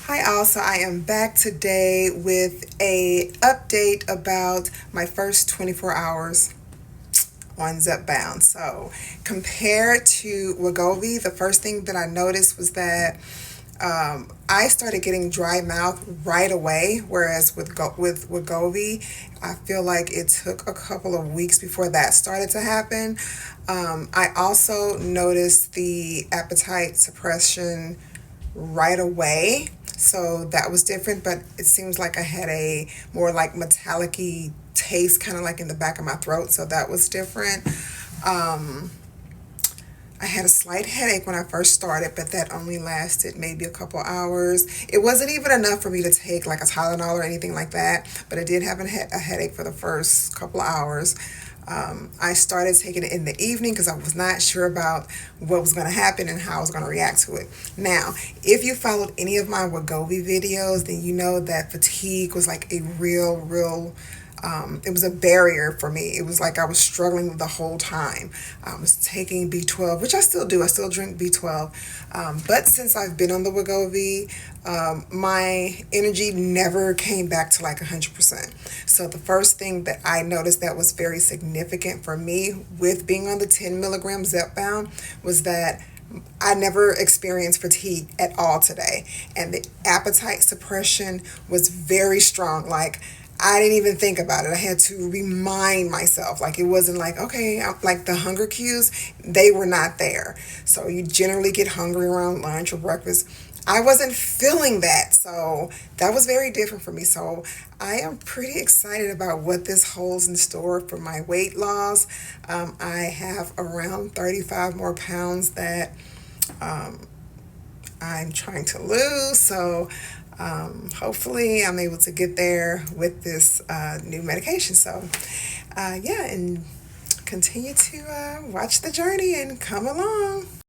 Hi all, so I am back today with a update about my first 24 hours on Zepbound. So compared to Wegovy, the first thing that I noticed was that I started getting dry mouth right away, whereas with Wegovy, I feel like it took a couple of weeks before that started to happen. I also noticed the appetite suppression right away. So that was different, but it seems like I had a more like metallic-y taste, kind of like in the back of my throat. So that was different. Um, I had a slight headache when I first started, but that only lasted maybe a couple hours. It wasn't even enough for me to take like a Tylenol or anything like that, but I did have a headache for the first couple of hours. I started taking it in the evening because I was not sure about what was going to happen and how I was going to react to it. Now, if you followed any of my Wegovy videos, then you know that fatigue was like a real it was a barrier for me. It was like I was struggling the whole time. I was taking B12, which I still do. I still drink B12. But since I've been on the Wegovy, my energy never came back to like 100%. So the first thing that I noticed that was very significant for me with being on the 10 milligram Zepbound was that I never experienced fatigue at all today. And the appetite suppression was very strong. Like, I didn't even think about it. I had to remind myself. Like, it wasn't like, okay, like the hunger cues, they were not there. So you generally get hungry around lunch or breakfast. I wasn't feeling that. So that was very different for me. So I am pretty excited about what this holds in store for my weight loss. I have around 35 more pounds that I'm trying to lose. So hopefully I'm able to get there with this new medication. So yeah, and continue to watch the journey and come along.